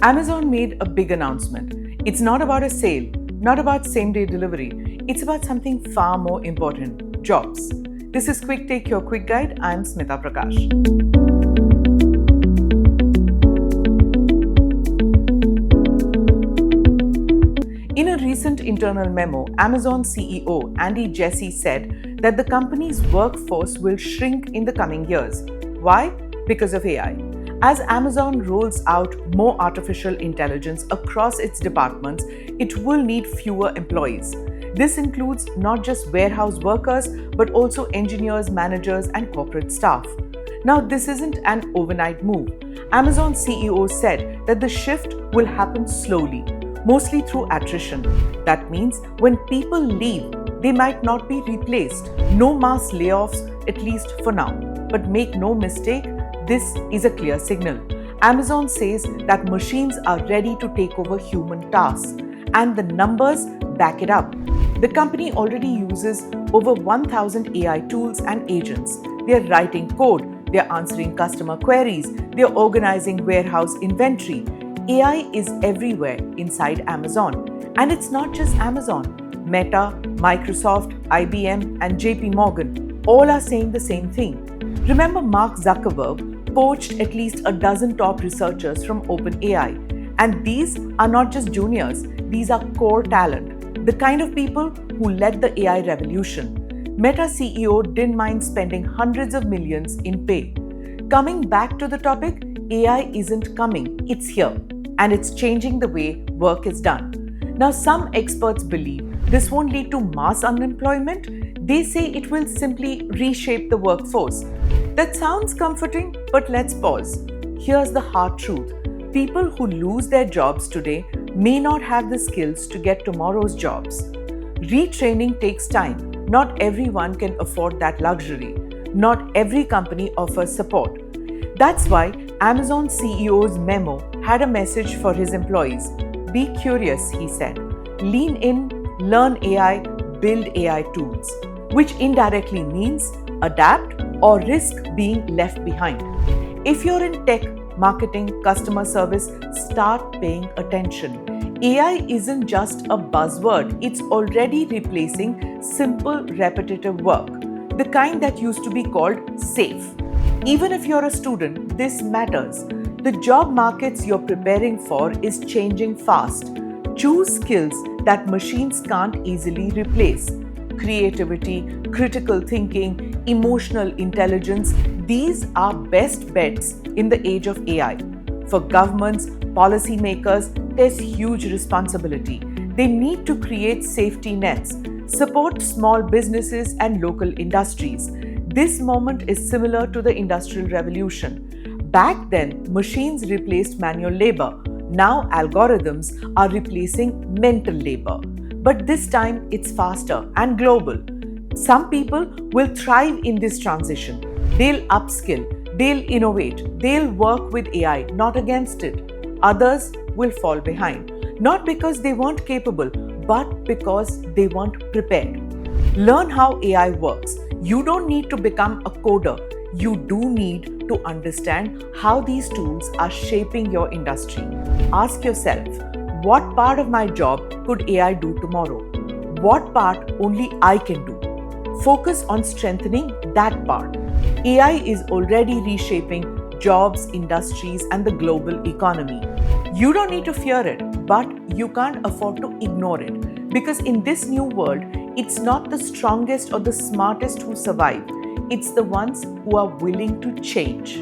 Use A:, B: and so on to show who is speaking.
A: Amazon made a big announcement. It's not about a sale, not about same-day delivery. It's about something far more important: jobs. This is Quick Take, your quick guide. I'm Smita Prakash. In a recent internal memo, Amazon CEO Andy Jassy said that the company's workforce will shrink in the coming years. Why? Because of AI. As Amazon rolls out more artificial intelligence across its departments, it will need fewer employees. This includes not just warehouse workers, but also engineers, managers, and corporate staff. Now, this isn't an overnight move. Amazon CEO said that the shift will happen slowly, mostly through attrition. That means when people leave, they might not be replaced. No mass layoffs, at least for now. But make no mistake, this is a clear signal. Amazon says that machines are ready to take over human tasks, and the numbers back it up. The company already uses over 1,000 AI tools and agents. They are writing code, they are answering customer queries, they are organizing warehouse inventory. AI is everywhere inside Amazon. And it's not just Amazon. Meta, Microsoft, IBM, and JP Morgan all are saying the same thing. Remember, Mark Zuckerberg poached at least a dozen top researchers from OpenAI. And these are not just juniors, these are core talent, the kind of people who led the AI revolution. Meta CEO didn't mind spending hundreds of millions in pay. Coming back to the topic, AI isn't coming, it's here. And it's changing the way work is done. Now, some experts believe this won't lead to mass unemployment. They say it will simply reshape the workforce. That sounds comforting, but let's pause. Here's the hard truth. People who lose their jobs today may not have the skills to get tomorrow's jobs. Retraining takes time. Not everyone can afford that luxury. Not every company offers support. That's why Amazon CEO's memo had a message for his employees. Be curious, he said. Lean in, learn AI, build AI tools, which indirectly means adapt or risk being left behind. If you're in tech, marketing, customer service, start paying attention. AI isn't just a buzzword, it's already replacing simple, repetitive work, the kind that used to be called safe. Even if you're a student, this matters. The job markets you're preparing for is changing fast. Choose skills that machines can't easily replace. Creativity, critical thinking, emotional intelligence, these are best bets in the age of AI. For governments, policymakers, there's huge responsibility. They need to create safety nets, support small businesses and local industries. This moment is similar to the Industrial Revolution. Back then, machines replaced manual labor. Now, algorithms are replacing mental labor. But this time, it's faster and global. Some people will thrive in this transition. They'll upskill, they'll innovate, they'll work with AI, not against it. Others will fall behind, not because they weren't capable, but because they weren't prepared. Learn how AI works. You don't need to become a coder. You do need to understand how these tools are shaping your industry. Ask yourself, what part of my job could AI do tomorrow? What part only I can do? Focus on strengthening that part. AI is already reshaping jobs, industries, and the global economy. You don't need to fear it, but you can't afford to ignore it. Because in this new world, it's not the strongest or the smartest who survive. It's the ones who are willing to change.